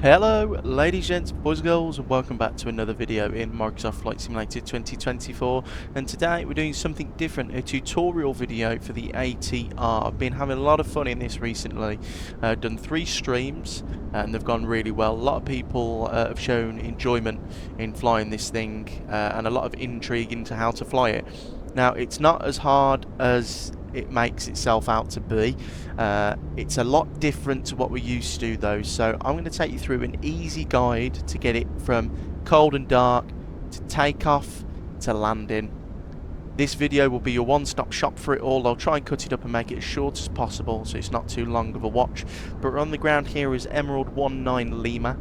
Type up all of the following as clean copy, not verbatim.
Hello ladies, gents, boys and girls, and welcome back to another video in Microsoft Flight Simulator 2024. And today we're doing something different, a tutorial video for the ATR. I've been having a lot of fun in this recently. Done 3 streams and they've gone really well. A lot of people have shown enjoyment in flying this thing and a lot of intrigue into how to fly it. Now, it's not as hard as it makes itself out to be. It's a lot different to what we're used to though, so I'm going to take you through an easy guide to get it from cold and dark to takeoff to landing. This video will be your one-stop shop for it all. I'll try and cut it up and make it as short as possible so it's not too long of a watch. But on the ground here is Emerald 19 Lima.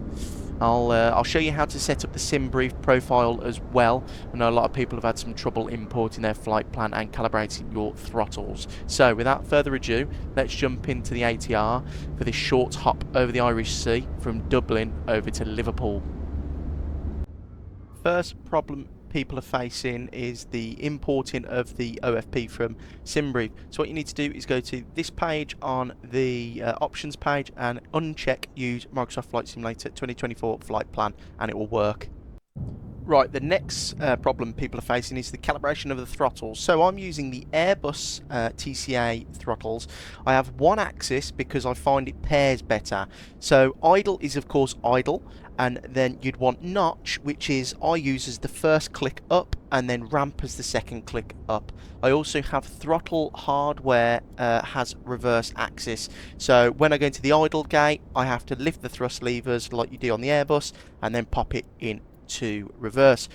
I'll show you how to set up the sim brief profile as well. I know a lot of people have had some trouble importing their flight plan and calibrating your throttles. So without further ado, let's jump into the ATR for this short hop over the Irish Sea from Dublin over to Liverpool. First problem people are facing is the importing of the OFP from SimBrief. So what you need to do is go to this page on the options page and uncheck use Microsoft Flight Simulator 2024 flight plan, and it will work. Right, the next problem people are facing is the calibration of the throttles. So I'm using the Airbus TCA throttles. I have one axis because I find it pairs better. So idle is of course idle, and then you'd want notch, which is I use as the first click up, and then ramp as the second click up. I also have throttle hardware has reverse axis. So when I go into the idle gate, I have to lift the thrust levers like you do on the Airbus, and then pop it in to reverse.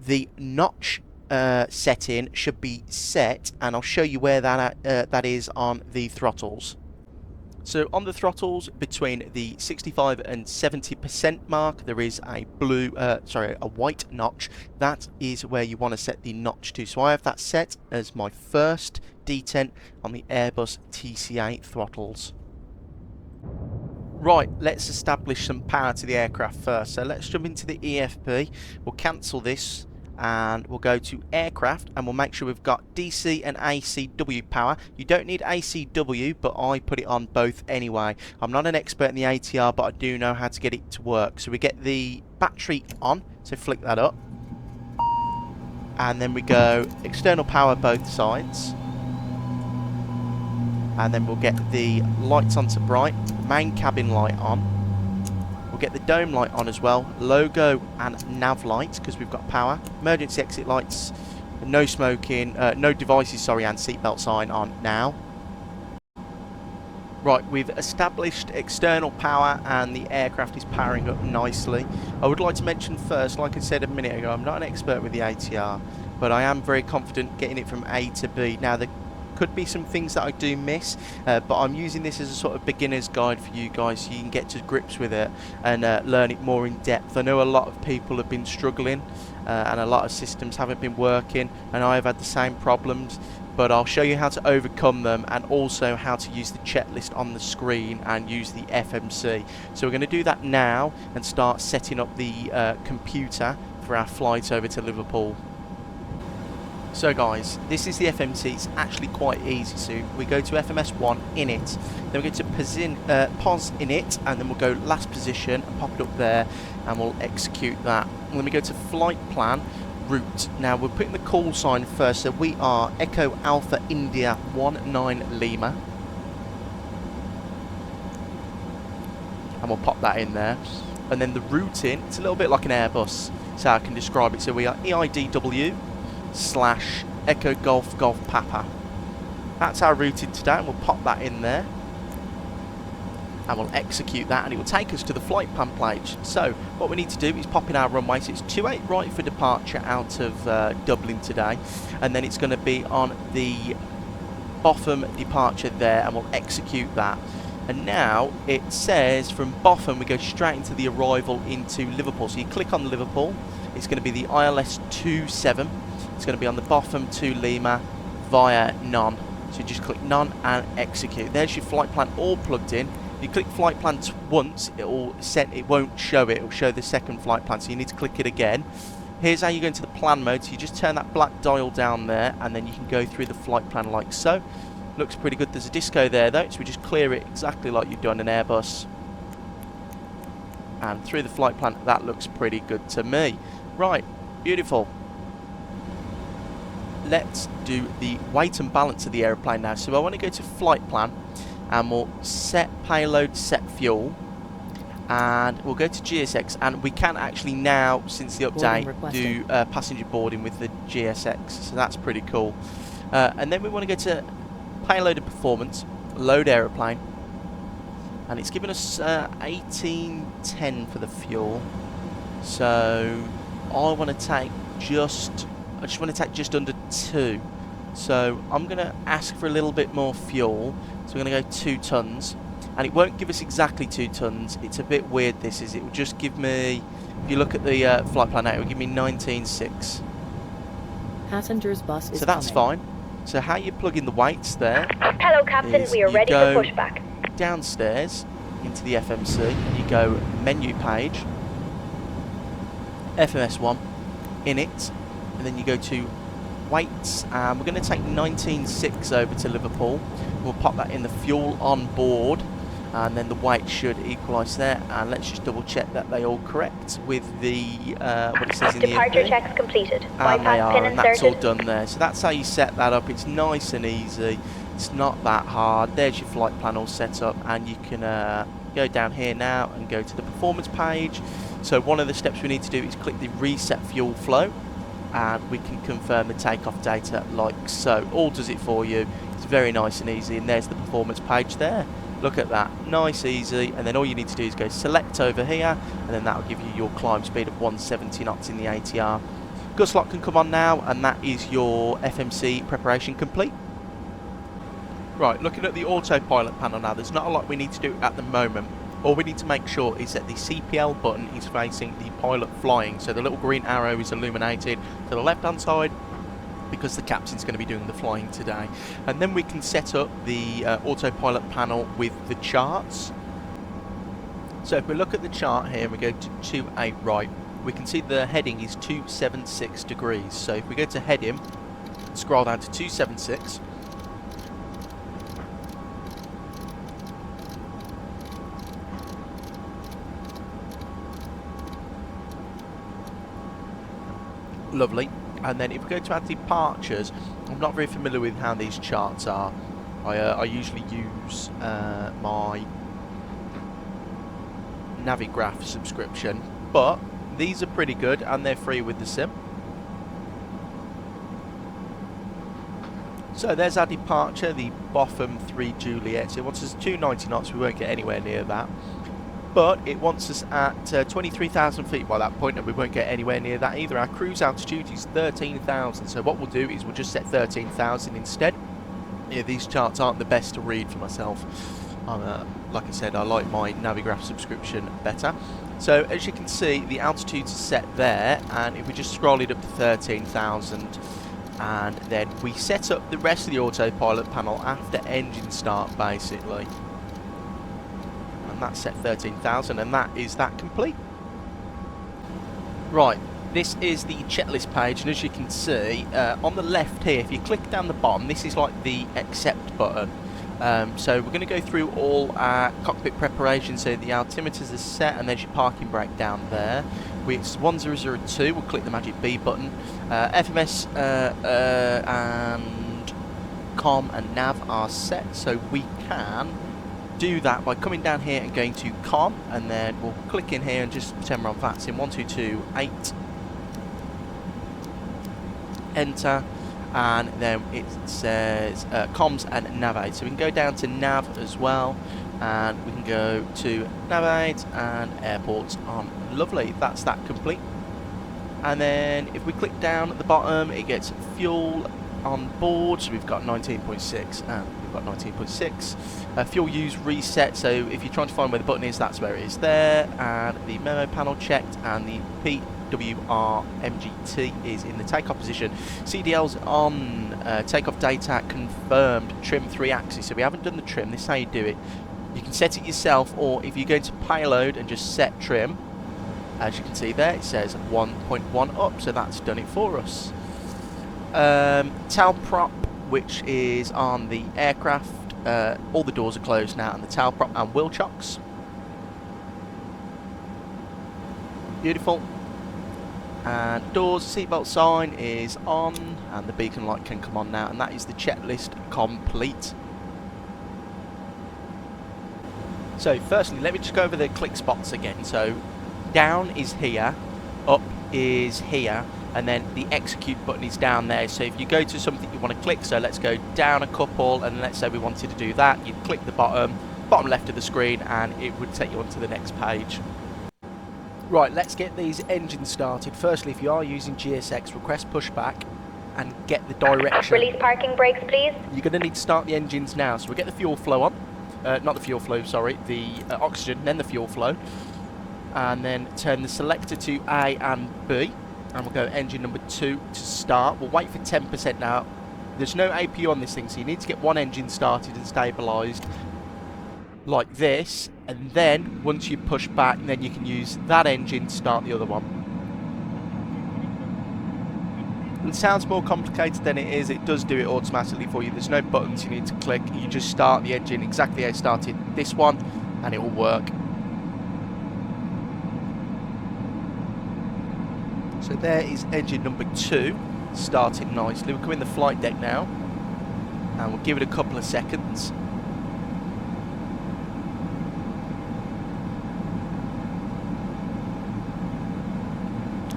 The notch setting should be set, and I'll show you where that is on the throttles. So on the throttles between the 65 and 70% mark, there is a a white notch. That is where you want to set the notch to. So I have that set as my first detent on the Airbus TCA throttles. Right, let's establish some power to the aircraft first. So let's jump into the EFP. We'll cancel this and we'll go to aircraft, and we'll make sure we've got DC and ACW power. You don't need ACW, but I put it on both anyway. I'm not an expert in the ATR, but I do know how to get it to work. So we get the battery on, so flick that up. And then we go external power both sides. And then we'll get the lights on to bright, main cabin light on. We'll get the dome light on as well, logo and nav lights because we've got power, emergency exit lights, no smoking, no devices, sorry, and seatbelt sign on now. Right, we've established external power and the aircraft is powering up nicely. I would like to mention first, like I said a minute ago, I'm not an expert with the ATR, but I am very confident getting it from A to B. Now, the could be some things that I do miss, but I'm using this as a sort of beginner's guide for you guys so you can get to grips with it and learn it more in depth. I know a lot of people have been struggling and a lot of systems haven't been working, and I've had the same problems, but I'll show you how to overcome them and also how to use the checklist on the screen and use the FMC. So we're going to do that now and start setting up the computer for our flight over to Liverpool. So guys, this is the FMC. It's actually quite easy. So we go to FMS1 in it, then we go to pos in it, and then we'll go last position and pop it up there, and we'll execute that. And then we go to flight plan route. Now we're putting the call sign first, so we are Echo Alpha India 19 Lima, and we'll pop that in there. And then the routing, it's a little bit like an Airbus, so I can describe it. So we are EIDW / Echo Golf Golf Papa. That's our routing today, and we'll pop that in there and we'll execute that, and it will take us to the flight plan page. So what we need to do is pop in our runway. So it's 28 right for departure out of Dublin today, and then it's going to be on the Botham departure there, and we'll execute that. And now it says from Botham we go straight into the arrival into Liverpool. So you click on Liverpool, it's going to be the ILS 27. It's going to be on the Botham to Lima via none. So you just click none and execute. There's your flight plan all plugged in. If you click flight plan once, it won't show it. It will show the second flight plan. So you need to click it again. Here's how you go into the plan mode. So you just turn that black dial down there, and then you can go through the flight plan like so. Looks pretty good. There's a disco there though, so we just clear it exactly like you'd do on an Airbus. and through the flight plan. That looks pretty good to me. Right, beautiful. Let's do the weight and balance of the aeroplane now. So I want to go to flight plan, and we'll set payload, set fuel, and we'll go to GSX, and we can actually now, since the update, do passenger boarding with the GSX, so that's pretty cool. And then we want to go to payload and performance, load aeroplane, and it's given us 1810 for the fuel. So I want to take I just want to take just under 2. So I'm going to ask for a little bit more fuel. So we're going to go 2 tons. And it won't give us exactly 2 tons. It's a bit weird, this is. It will just give me, if you look at the flight plan now, it will give me 19.6. Passengers bus is so that's coming. fine. So how you plug in the weights there. Hello, Captain. We are ready for pushback. Downstairs into the FMC, and you go menu page, FMS1, in it, and then you go to weights, and we're going to take 19.6 over to Liverpool. We'll pop that in the fuel on board, and then the weight should equalise there. And let's just double check that they all correct with the what it says in the departure checks completed. And they are, and that's all done there. So that's how you set that up. It's nice and easy. It's not that hard. There's your flight plan all set up, and you can go down here now and go to the performance page. So one of the steps we need to do is click the reset fuel flow, and we can confirm the takeoff data like so. All does it for you. It's very nice and easy, and there's the performance page there. Look at that, nice, easy, and then all you need to do is go select over here, and then that will give you your climb speed of 170 knots in the ATR. Gust lock can come on now, and that is your FMC preparation complete. Right, looking at the autopilot panel now, there's not a lot we need to do at the moment. All we need to make sure is that the CPL button is facing the pilot flying, so the little green arrow is illuminated to the left hand side, because the captain's going to be doing the flying today. And then we can set up the autopilot panel with the charts. So if we look at the chart here and we go to 28 right, we can see the heading is 276 degrees. So if we go to heading, scroll down to 276, lovely. And then if we go to our departures, I'm not very familiar with how these charts are. I usually use my Navigraph subscription, but these are pretty good and they're free with the sim. So there's our departure, the Botham 3 Juliet. So it wants us 290 knots, we won't get anywhere near that. But it wants us at 23,000 feet by that point, and we won't get anywhere near that either. Our cruise altitude is 13,000, so what we'll do is we'll just set 13,000 instead. Yeah, these charts aren't the best to read for myself. Like I said, I like my Navigraph subscription better. So as you can see, the altitudes are set there, and if we just scroll it up to 13,000, and then we set up the rest of the autopilot panel after engine start, basically. That's set 13,000, and that is that complete. Right, this is the checklist page, and as you can see on the left here, if you click down the bottom, this is like the accept button. So we're going to go through all our cockpit preparation. So the altimeters are set, and there's your parking brake down there. It's 1002. We'll click the magic B button. FMS and COM and nav are set, so we can do that by coming down here and going to COM, and then we'll click in here and just pretend we're on VATS in 1228, enter, and then it says comms and navigate. So we can go down to nav as well, and we can go to navigate and airports on. Lovely, that's that complete. And then if we click down at the bottom, it gets fuel on board, so we've got 19.6 and we've got 19.6. Fuel use reset, so if you're trying to find where the button is, that's where it is there. And the memo panel checked, and the PWR MGT is in the takeoff position. CDL's on, takeoff data confirmed, trim 3 axis. So we haven't done the trim, this is how you do it. You can set it yourself, or if you go to payload and just set trim, as you can see there, it says 1.1 up, so that's done it for us. Tail prop, which is on the aircraft, all the doors are closed now, and the tail prop and wheel chocks. Beautiful. And doors, seatbelt sign is on, and the beacon light can come on now, and that is the checklist complete. So firstly, let me just go over the click spots again. So down is here, up is here, and then the execute button is down there. So if you go to something you want to click, so let's go down a couple, and let's say we wanted to do that, you'd click the bottom left of the screen, and it would take you onto the next page. Right, let's get these engines started. Firstly, if you are using GSX, request pushback and get the direction. Release parking brakes, please. You're going to need to start the engines now. So we'll get the fuel flow on. Not the fuel flow, sorry. The oxygen, then the fuel flow. And then turn the selector to A and B. And we'll go engine number 2 to start. We'll wait for 10% now. There's no APU on this thing, so you need to get one engine started and stabilised like this, and then once you push back, then you can use that engine to start the other one. It sounds more complicated than it is. It does do it automatically for you. There's no buttons you need to click. You just start the engine exactly how you started this one, and it will work. So there is engine number 2 starting nicely. We'll come in the flight deck now, and we'll give it a couple of seconds.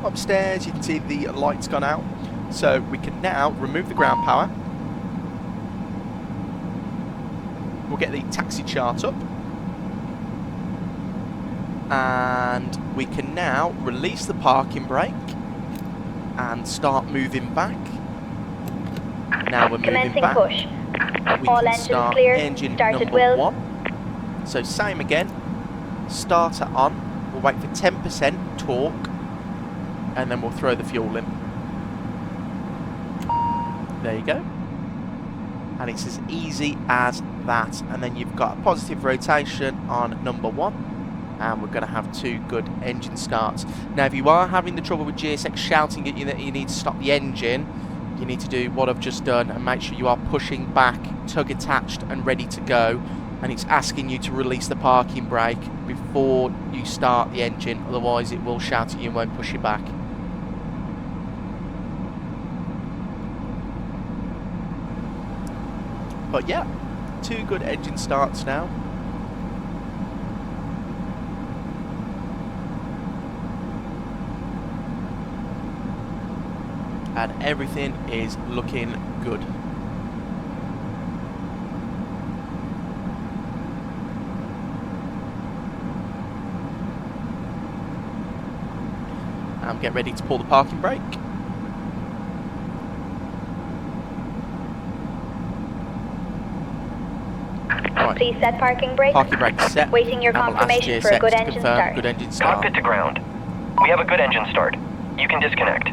Upstairs you can see the lights gone out, so we can now remove the ground power. We'll get the taxi chart up, and we can now release the parking brake and start moving back. Now we're moving back. Push. We All can engines start clear. engine Started number wheels. 1. So same again, starter on, we'll wait for 10% torque, and then we'll throw the fuel in. There you go. And it's as easy as that. And then you've got a positive rotation on number 1, and we're going to have 2 good engine starts. Now if you are having the trouble with GSX shouting at you that you need to stop the engine, you need to do what I've just done and make sure you are pushing back, tug attached and ready to go. And it's asking you to release the parking brake before you start the engine, otherwise it will shout at you and won't push you back. But yeah, 2 good engine starts now. And everything is looking good. And get ready to pull the parking brake. Right. Please set parking brakes. Parking brake set. Waiting your And we'll ask confirmation for a GSX good to engine confirm start. good engine start. Cockpit to ground. We have a good engine start. You can disconnect.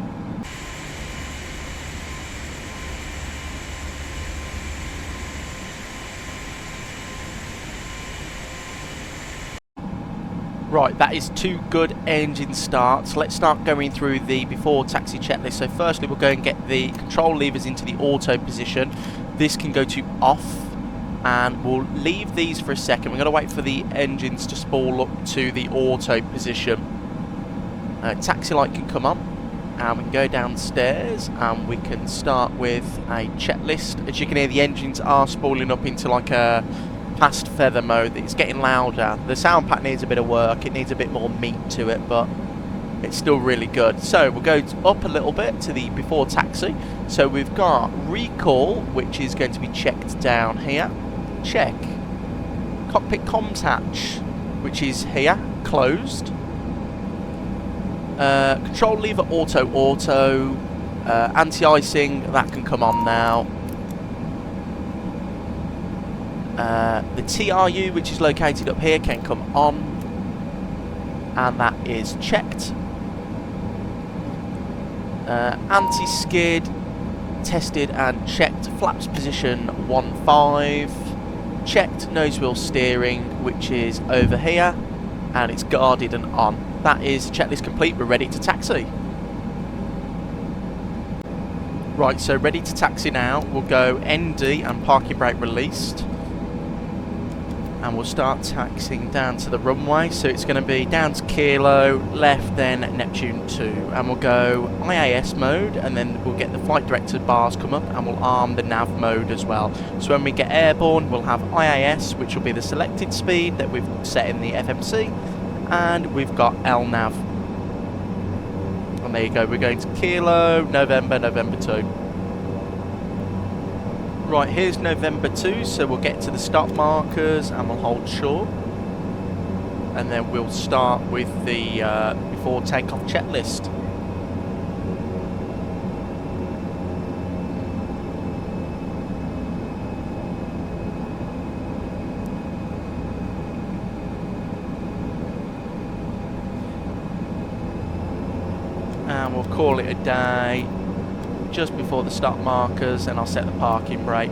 Right, that is 2 good engine starts. Let's start going through the before taxi checklist. So firstly, we'll go and get the control levers into the auto position. This can go to off, and we'll leave these for a second. We're going to wait for the engines to spool up to the auto position. Taxi light can come on, and we can go downstairs, and we can start with a checklist. As you can hear, the engines are spooling up into like a past feather mode. It's getting louder. The sound pack needs a bit of work. It needs a bit more meat to it, but it's still really good. So we'll go up a little bit to the before taxi. So we've got recall, which is going to be checked down here. Check. Cockpit comms hatch, which is here, closed. Control lever auto. Anti-icing, that can come on now. The TRU, which is located up here, can come on, and that is checked. Anti-skid, tested and checked. Flaps position 1.5, checked. Nose wheel steering, which is over here, and it's guarded and on. That is checklist complete. We're ready to taxi. Right, so ready to taxi now. We'll go ND and parking brake released. and we'll start taxiing down to the runway. So it's going to be down to Kilo, left, then Neptune 2, and we'll go IAS mode, and then we'll get the flight director bars come up, and we'll arm the nav mode as well. So when we get airborne, we'll have IAS, which will be the selected speed that we've set in the FMC, and we've got LNAV. And there you go, we're going to Kilo, November 2. Right, here's November 2, so we'll get to the stop markers and we'll hold short. And then we'll start with the before takeoff checklist. And we'll call it a day just before the stop markers, and I'll set the parking brake.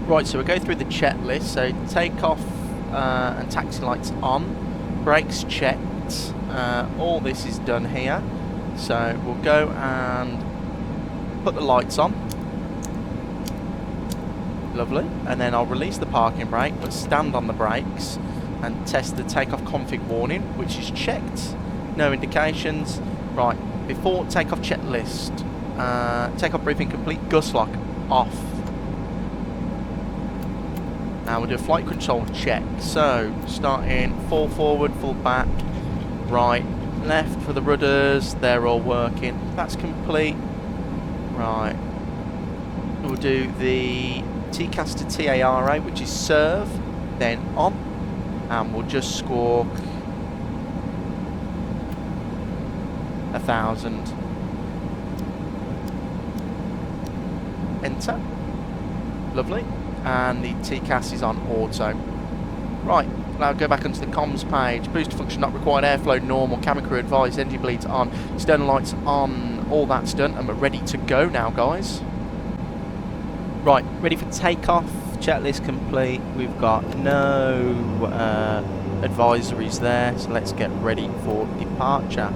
Right, so we'll go through the checklist. So takeoff and taxi lights on, brakes checked, all this is done here. So we'll go and put the lights on. Lovely. And then I'll release the parking brake, but stand on the brakes and test the takeoff config warning, which is checked. No indications. Right, before takeoff checklist, takeoff briefing complete, gust lock off. Now we'll do a flight control check. So starting full forward, full back, right, left for the rudders, they're all working. That's complete. Right, we'll do the TCAS to TARA, which is serve, then on. And we'll just squawk 1,000. Enter. Lovely. And the TCAS is on auto. Right, now go back onto the comms page. Booster function not required, airflow normal, cabin crew advised, engine bleeds on, external lights on, all that's done, and we're ready to go now, guys. Right, ready for takeoff. Checklist complete. We've got no advisories there, so let's get ready for departure.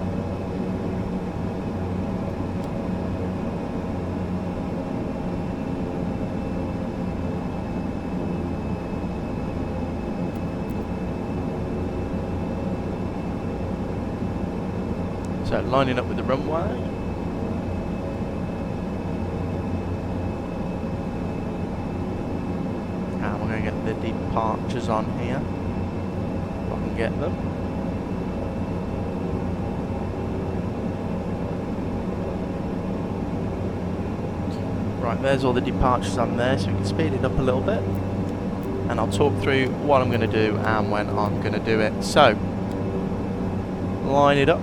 So lining up with the runway. Get the departures on here, if I can get them. Right, there's all the departures on there, so we can speed it up a little bit, and I'll talk through what I'm going to do and when I'm going to do it. So line it up.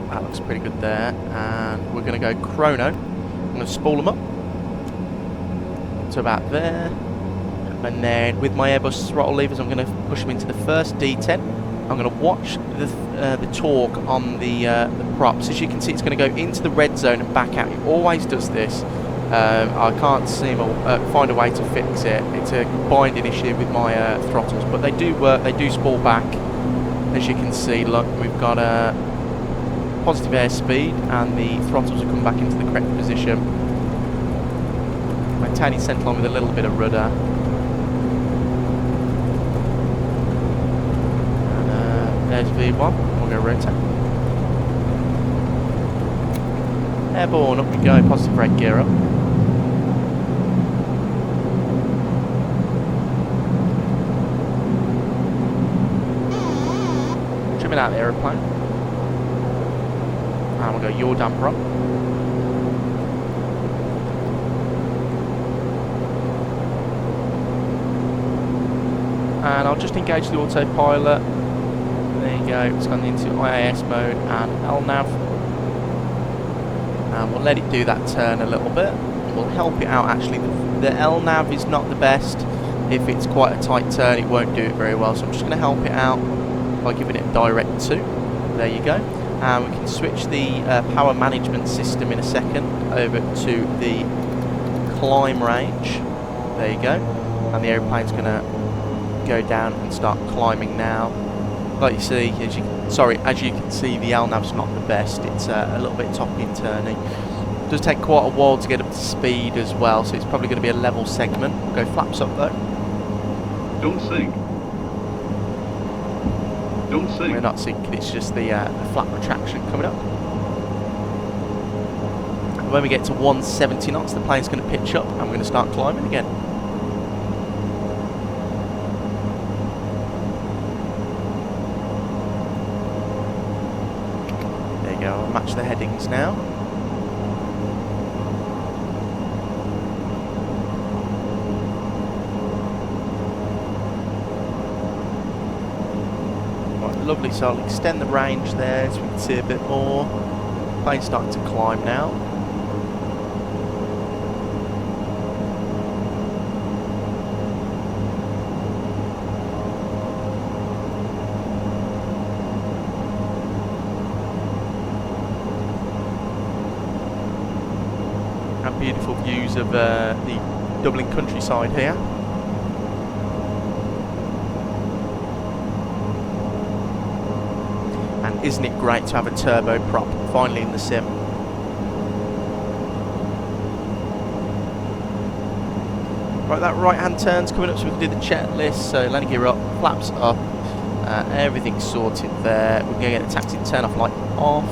That looks pretty good there, and we're going to go chrono. I'm going to spool them up to about there, and then with my Airbus throttle levers I'm going to push them into the first D10. I'm going to watch the torque on the props. As you can see, it's going to go into the red zone and back out. It always does this. I can't seem to find a way to fix it. It's a binding issue with my throttles, but they do work. They do spool back. As you can see, look, we've got a positive airspeed and the throttles will come back into the correct position. Maintaining centre line with a little bit of rudder. And there's V1. We're going to rotate. Airborne, up we go. Positive brake gear up. Trimming out the aeroplane. And we'll go yaw damper up. And I'll just engage the autopilot. There you go, it's gone into IAS mode and LNAV. And we'll let it do that turn a little bit. We'll help it out actually. The LNAV is not the best. If it's quite a tight turn, it won't do it very well. So I'm just going to help it out by giving it direct 2. There you go. And we can switch the power management system in a second over to the climb range. There you go. And the airplane's going to go down and start climbing now. Like you see, as you can see, the LNAV's not the best. It's a little bit toppy and turny. It does take quite a while to get up to speed as well, so it's probably going to be a level segment. We'll go flaps up though. Don't sink. Don't sink. We're not sinking, it's just the flap retraction coming up. And when we get to 170 knots, the plane's going to pitch up and we're going to start climbing again. There you go, I'll match the headings now. Lovely, so I'll extend the range there so we can see a bit more. Plane's starting to climb now. And beautiful views of the Dublin countryside here. Isn't it great to have a turboprop finally in the sim? Right, that right hand turn's coming up so we can do the checklist. So landing gear up, flaps up, everything's sorted there. We're going to get the taxi turn off light off,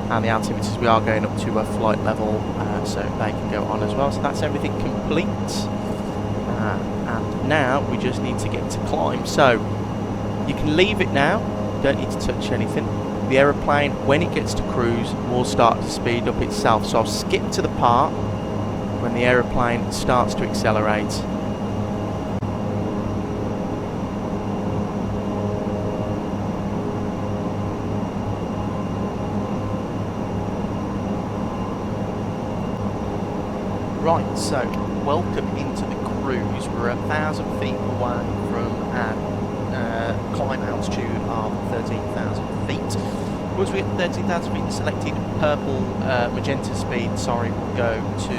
and the altimeters we are going up to a flight level so they can go on as well. So that's everything complete. And now we just need to get to climb. So you can leave it now. Don't need to touch anything. The aeroplane, when it gets to cruise, will start to speed up itself. So I'll skip to the part when the aeroplane starts to accelerate. Right, so welcome into the cruise. We're 1,000 feet away from our climb altitude of 13,000 feet. Once we get 13,000 feet, the selected purple magenta speed, will go to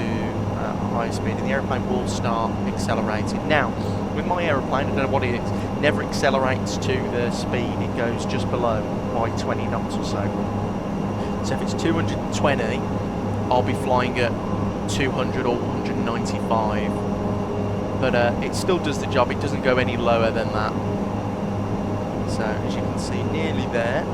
a higher speed, and the aeroplane will start accelerating. Now, with my aeroplane, I don't know what it is, never accelerates to the speed, it goes just below by 20 knots or so. So if it's 220, I'll be flying at 200 or 195. But it still does the job, it doesn't go any lower than that. So as you can see, nearly there.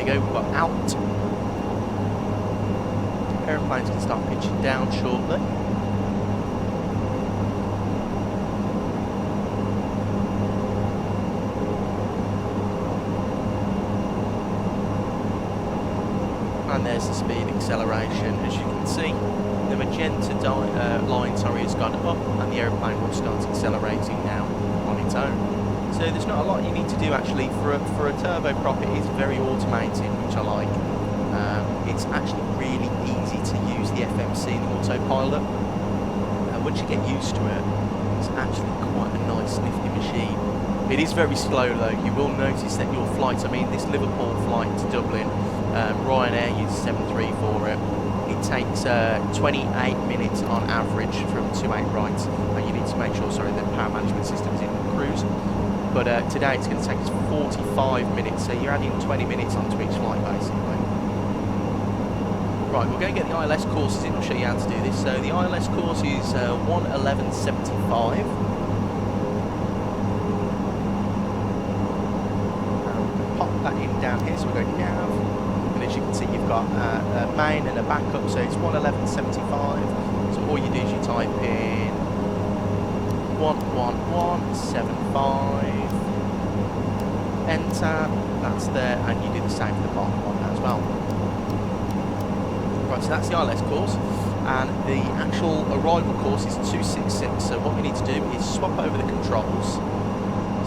We've got out. Aeroplanes can start pitching down shortly. And there's the speed acceleration. As you can see, the magenta line has gone up, and the aeroplane will start accelerating now on its own. So there's not a lot you need to do actually for a turboprop. It is very automated, which I like. It's actually really easy to use the FMC and the Autopilot. Once you get used to it, it's actually quite a nice nifty machine. It is very slow though. You will notice that your flights, I mean this Liverpool flight to Dublin, Ryanair uses 7.3 for it. It takes 28 minutes on average from 28 right, and you need to make sure, the power management system is in the cruise. But today it's going to take us 45 minutes, so you're adding 20 minutes onto each flight basically. Right, we're going to get the ILS courses in, I'll show you how to do this. So the ILS course is 111.75. Pop that in down here, so we'll go nav. And as you can see, you've got a main and a backup, so it's 111.75. So all you do is you type in 111.75, enter, that's there, and you do the same for the bottom one as well. Right, so that's the ILS course, and the actual arrival course is 266, so what we need to do is swap over the controls.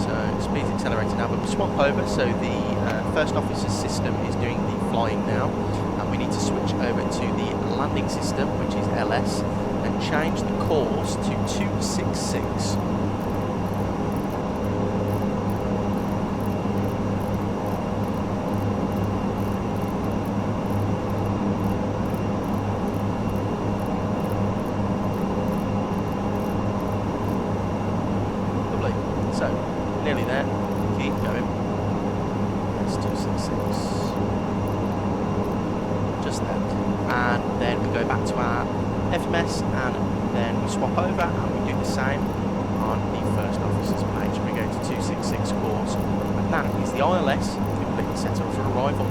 So speed's accelerating now, but we swap over, so the first officer's system is doing the flying now, and we need to switch over to the landing system, which is LS, and change the course to 266. So, nearly there. Keep going. That's 266. Just there. And then we go back to our FMS, and then we swap over and we do the same on the first officer's page. We go to 266 course, and that is the ILS completely set up for arrival.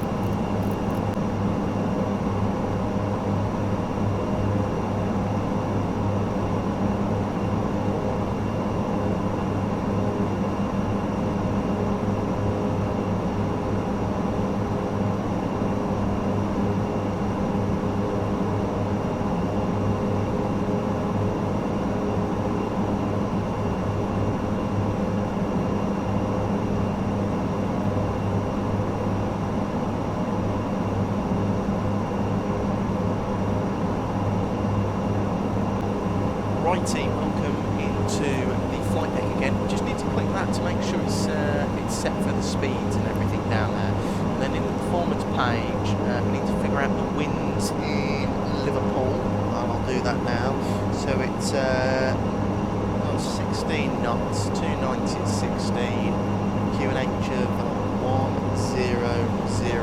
Righty, welcome into the flight deck again. We just need to click that to make sure it's set for the speeds and everything down there. And then in the performance page, we need to figure out the winds in Liverpool, and I'll do that now. So it's 16 knots, 290 at 16, QNH of 1002.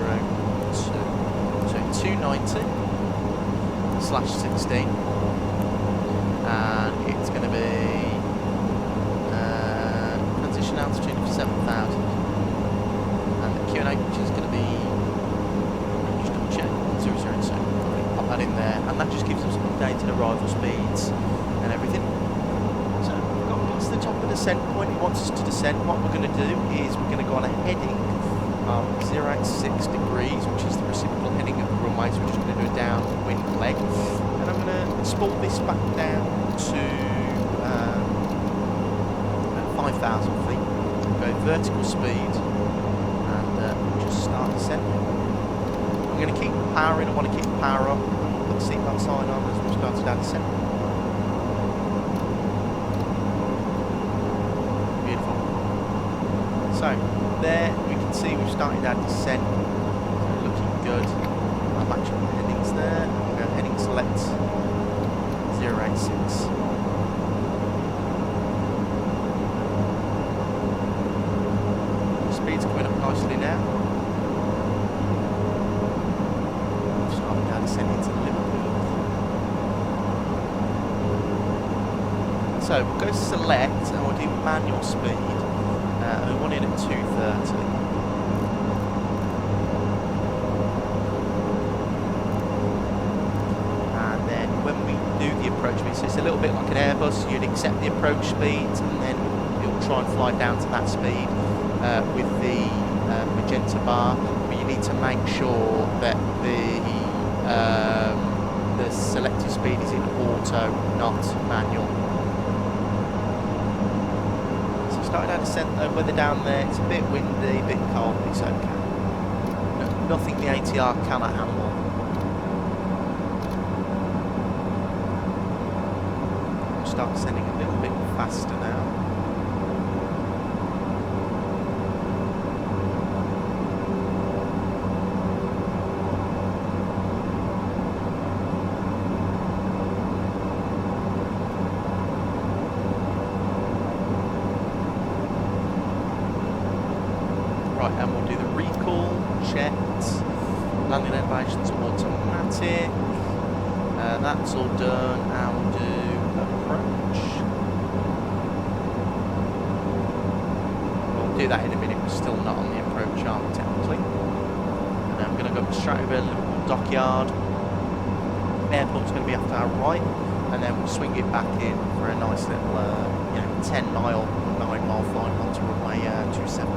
So 290/16. And it's going to be transition altitude of 7,000, and the QNH is going to be, just double check, 002. Pop that in there, and that just gives us updated arrival speeds and everything. So we've got past the top of the descent point. It wants us to descend. What we're going to do is we're going to go on a heading of 086 degrees, which is the reciprocal heading of the runway. So we're just going to do a downwind leg. I'm going to spool this back down to 5,000 feet, go vertical speed, and just start descending. I'm going to keep the power in. I want to keep the power up, put the seatbelt sign on as we start to down descend. Beautiful. So there we can see we've started our descent, so looking good. I'll match up the headings there. We'll go heading select 086. Speed's coming up nicely now. Starting now descending to Liverpool. So we'll go select and we'll do manual speed. We want it at 230. Approach speed. So it's a little bit like an Airbus. You'd accept the approach speeds and then it will try and fly down to that speed with the magenta bar, but you need to make sure that the selected speed is in auto, not manual. So starting our descent though, weather down there, it's a bit windy, a bit cold, but it's okay. Nothing the ATR cannot handle. Start descending a little bit faster now. Right, and we'll do the recall, checked, landing elevations automatic, that's all done, and we'll do approach. We'll do that in a minute, we're still not on the approach arm technically. And then I'm going to go straight over Liverpool Dockyard. Airport's going to be after our right, and then we'll swing it back in for a nice little 9 mile flight onto runway 27.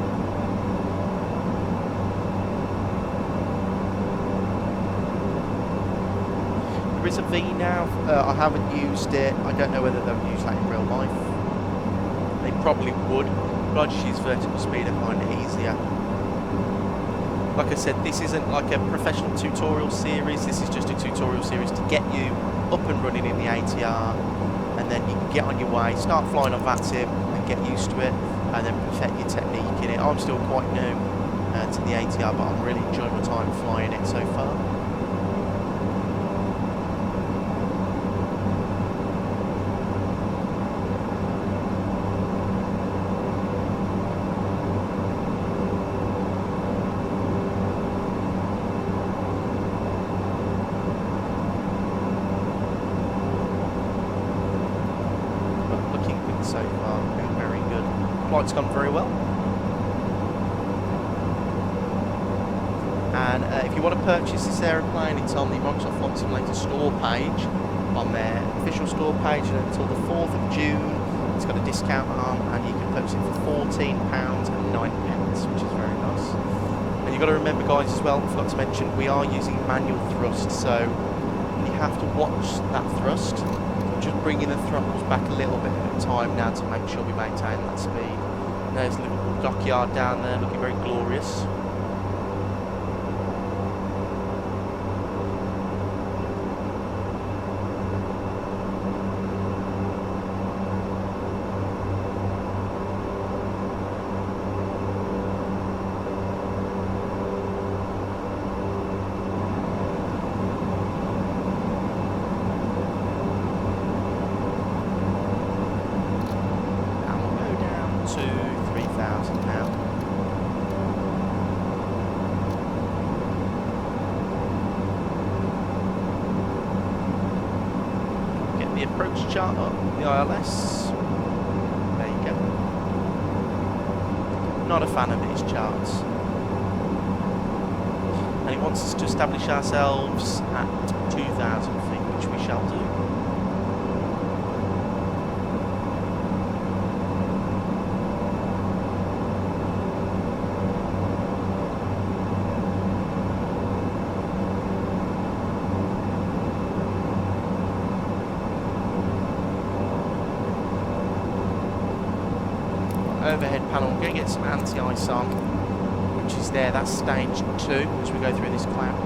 There is a V now. I haven't used it. I don't know whether they'll use that in real life. They probably would. but I just use vertical speed, I find it easier. Like I said, this isn't like a professional tutorial series, this is just a tutorial series to get you up and running in the ATR, and then you can get on your way, start flying on VATSIM and get used to it, and then perfect your technique in it. I'm still quite new to the ATR, but I'm really enjoying my time flying it so far. So far, looking very good. Flight's gone very well. And if you want to purchase this aeroplane, it's on the Microsoft Flight Simulator store page, on their official store page, and until the 4th of June. It's got a discount on, and you can purchase it for £14.09, which is very nice. And you've got to remember, guys, as well, I forgot to mention, we are using manual thrust, so you have to watch that thrust. Just bringing the throttles back a little bit at a time now to make sure we maintain that speed. There's the Liverpool dockyard down there, looking very glorious. To 3,000 now. Get the approach chart up, the ILS. There you go. Not a fan of these charts. And it wants us to establish ourselves at 2,000 feet, which we shall do. Overhead panel, we're going to get some anti-ice on, which is there, that's stage 2 as we go through this cloud.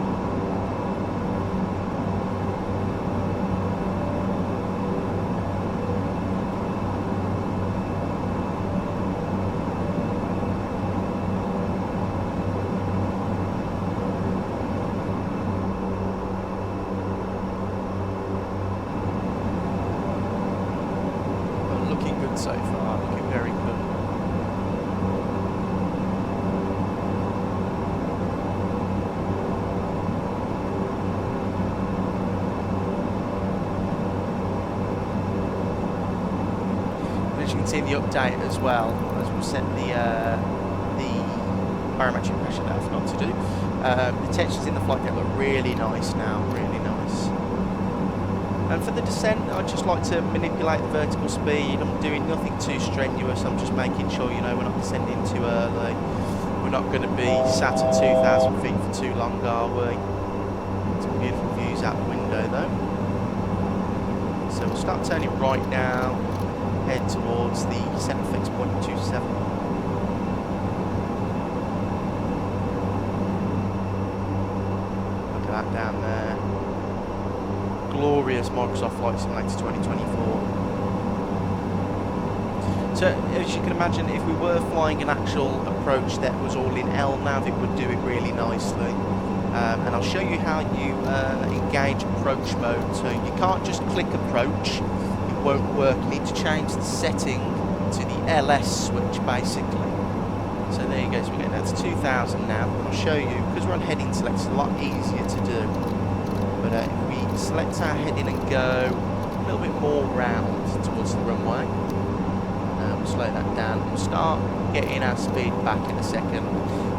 But looking good so far, looking very good. As you can see in the update as well, as we've set the barometric pressure that I forgot to do. The textures in the flight deck look really nice now, really nice. And for the descent, I'd just like to manipulate the vertical speed. I'm doing nothing too strenuous, I'm just making sure, you know, we're not descending too early. We're not going to be sat at 2,000 feet for too long, are we? Some beautiful views out the window though. So we'll start turning right now. Head towards the centre fix point 27. Look at that down there. Glorious Microsoft Flight Simulator 2024. So as you can imagine, if we were flying an actual approach that was all in LNAV, it would do it really nicely. And I'll show you how you engage approach mode. So you can't just click approach. Won't work. You need to change the setting to the LS switch basically. So there you go, so we're getting down to 2,000 now. I'll show you, because we're on heading select, it's a lot easier to do. But if we select our heading and go a little bit more round towards the runway, we'll slow that down. We'll start getting our speed back in a second.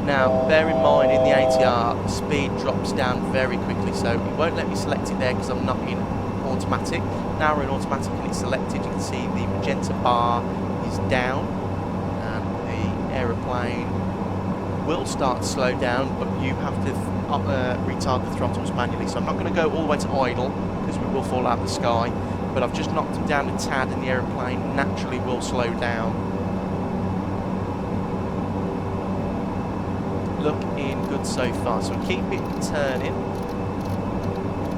Now bear in mind, in the ATR the speed drops down very quickly, so it won't let me select it there because I'm not in automatic. Now we're in automatic and it's selected. You can see the magenta bar is down and the aeroplane will start to slow down, but you have to retard the throttles manually. So I'm not going to go all the way to idle because we will fall out of the sky, but I've just knocked them down a tad and the aeroplane naturally will slow down. looking good so far. So we keep it turning.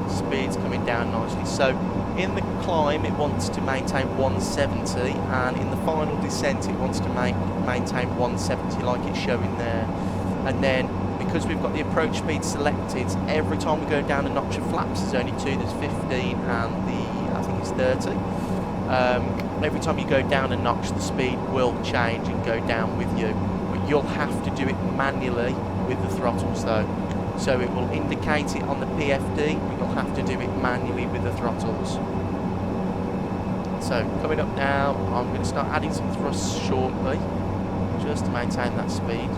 Speed's coming down nicely. So in the climb it wants to maintain 170, and in the final descent it wants to maintain 170 like it's showing there. And then because we've got the approach speed selected, every time we go down a notch of flaps, there's only two, there's 15 and I think it's 30. Every time you go down a notch, the speed will change and go down with you. But you'll have to do it manually with the throttles though. So it will indicate it on the PFD, but you'll have to do it manually with the throttles. So coming up now, I'm going to start adding some thrusts shortly, just to maintain that speed.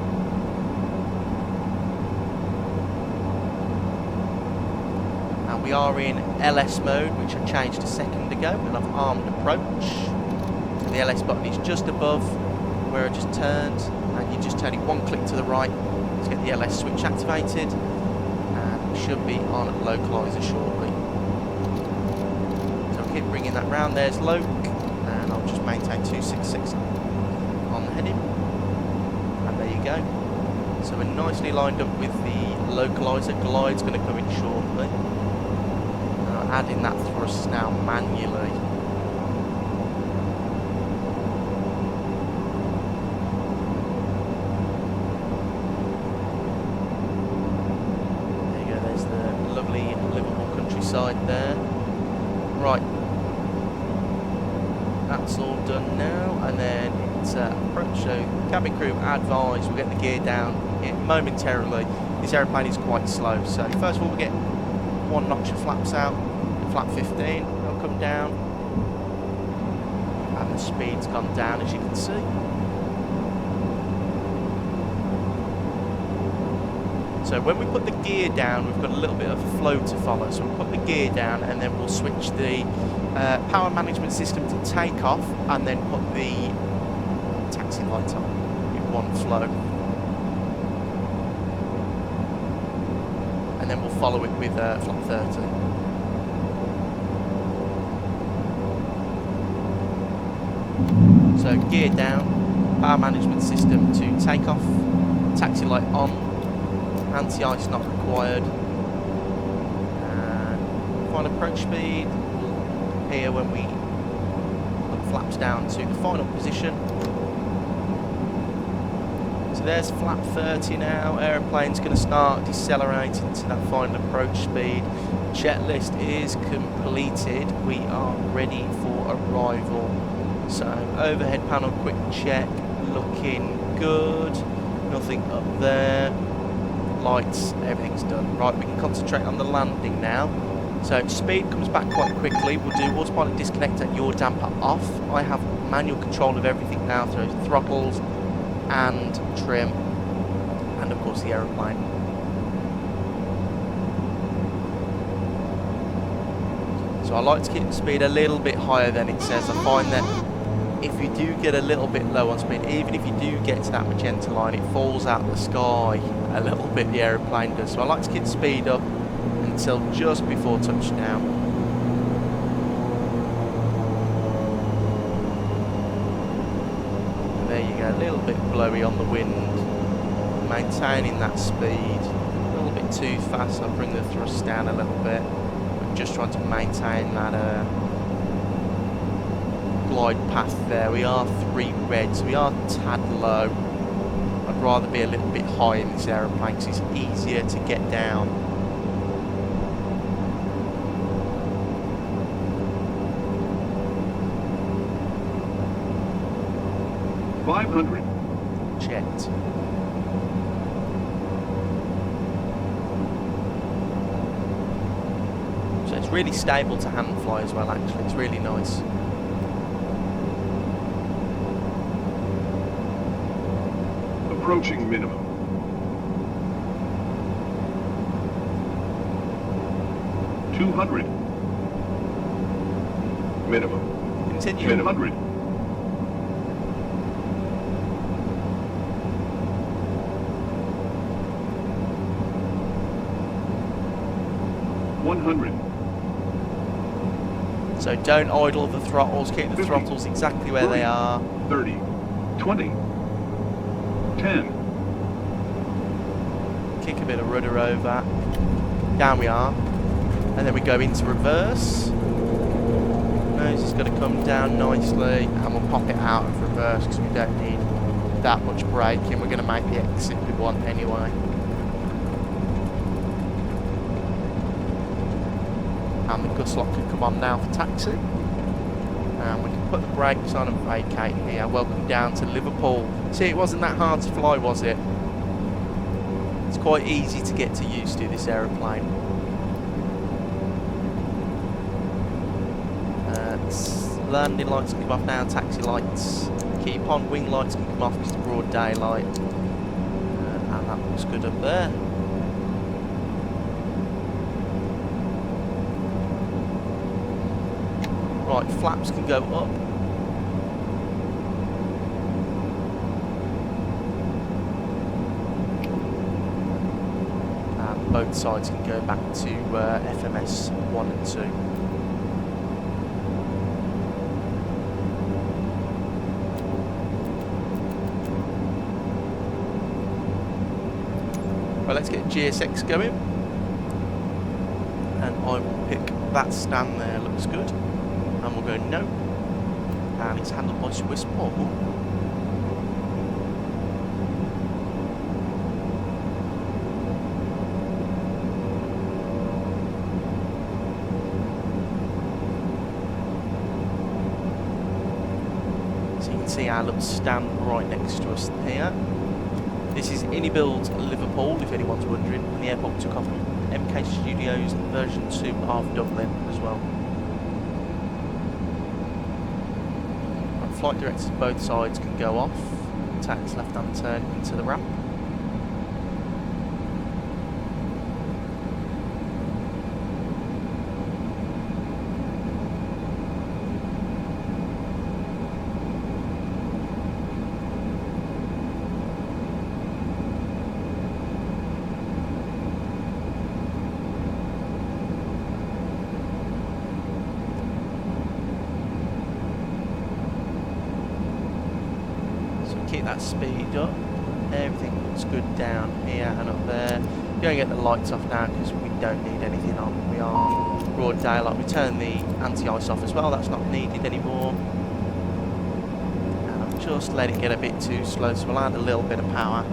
And we are in LS mode, which I changed a second ago, and I've armed approach. And the LS button is just above where I just turned, and you're just turning one click to the right to get the LS switch activated, and we should be on localizer shortly. So I'll keep bringing that round. There's loc, and I'll just maintain 266 on the heading, and there you go. So we're nicely lined up with the localizer. Glide's going to come in shortly, and I'm adding that thrust now manually. Side there. Right, that's all done now, and then it's approach. So cabin crew advise we'll get the gear down momentarily. This aeroplane is quite slow, so first of all we get one notch of flaps out, flap 15, they'll come down, and the speed's gone down as you can see. So when we put the gear down, we've got a little bit of a flow to follow. So we'll put the gear down, and then we'll switch the power management system to takeoff, and then put the taxi lights on in one flow. And then we'll follow it with flap 30. So gear down, power management system to takeoff, taxi light on. Anti-ice not required, and final approach speed will appear when we put the flaps down to the final position. So there's flap 30 now. Aeroplane's going to start decelerating to that final approach speed. Checklist is completed. We are ready for arrival. So overhead panel quick check, looking good. Nothing up there. Lights, everything's done. Right, we can concentrate on the landing now. So speed comes back quite quickly. We'll do autopilot disconnect and yaw damper off. I have manual control of everything now, so throttles and trim, and of course the aeroplane. So I like to keep the speed a little bit higher than it says. I find that if you do get a little bit low on speed, even if you do get to that magenta line, it falls out of the sky a little bit, the aeroplane does. So I like to keep the speed up until just before touchdown. And there you go, a little bit blowy on the wind, maintaining that speed. A little bit too fast, I'll bring the thrust down a little bit. I'm just trying to maintain that glide path there. We are 3 red, so we are a tad low. I'd rather be a little bit high in this aeroplane because it's easier to get down. $500. Checked. So it's really stable to hand fly as well, actually. It's really nice. Approaching minimum. $200. Minimum. Continue. 200. $100. So don't idle the throttles, keep the 50, throttles exactly where 40, they are. 30, 20, 10, kick a bit of rudder over. Down we are. And then we go into reverse. Nose is going to come down nicely, and we'll pop it out of reverse because we don't need that much braking. We're going to make the exit we want anyway. And the gust lock can come on now for taxi. And we can put the brakes on and vacate here. Welcome down to Liverpool. See, it wasn't that hard to fly, was it? It's quite easy to get used to this aeroplane. Landing lights can come off now, taxi lights. Keep on, wing lights can come off because it's broad daylight. And that looks good up there. Right, flaps can go up. And both sides can go back to FMS 1 and 2. Well, let's get GSX going. And I will pick that stand there, looks good. And we'll go no. And it's handled by Swiss Paul. So you can see our little stand right next to us here. This is Build Liverpool, if anyone's wondering, and the airport took off MK Studios version 2 of Dublin as well. Right, flight directors both sides can go off. Tax left hand turn into the ramp. Keep that speed up. Everything looks good down here and up there. Go and get the lights off now because we don't need anything on. We are broad daylight. We turn the anti-ice off as well. That's not needed anymore. And I've just let it get a bit too slow, so we'll add a little bit of power.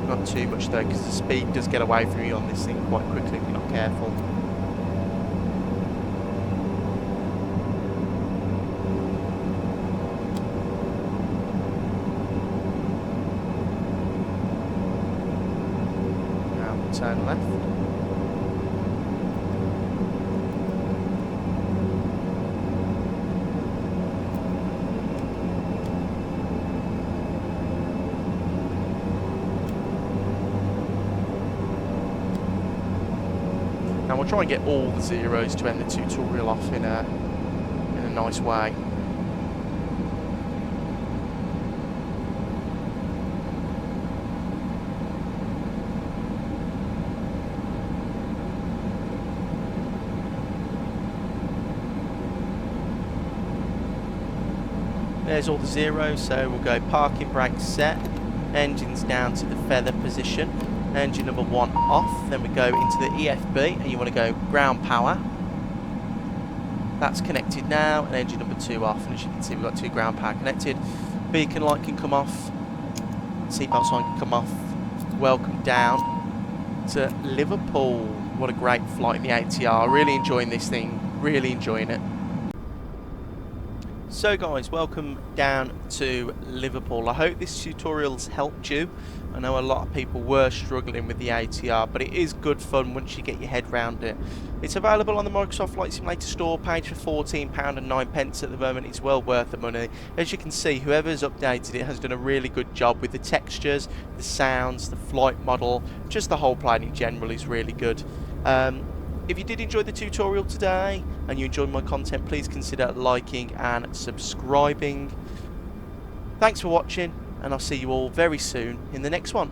Not too much though, because the speed does get away from you on this thing quite quickly if you're not careful. Turn left. Now we'll try and get all the zeros to end the tutorial off in a nice way. There's all the zeros, so we'll go parking brake set, engines down to the feather position, engine number 1 off, then we go into the EFB and you want to go ground power. That's connected now, and engine number 2 off, and as you can see we've got 2 ground power connected. Beacon light can come off, seatbelt sign can come off. Welcome down to Liverpool. What a great flight in the ATR, really enjoying this thing, really enjoying it. So guys, welcome down to Liverpool. I hope this tutorial's helped you. I know a lot of people were struggling with the ATR, but it is good fun once you get your head around it. It's available on the Microsoft Flight Simulator store page for £14.09 at the moment. It's well worth the money. As you can see, whoever's updated it has done a really good job with the textures, the sounds, the flight model, just the whole plane in general is really good. If you did enjoy the tutorial today and you enjoyed my content, please consider liking and subscribing. Thanks for watching, and I'll see you all very soon in the next one.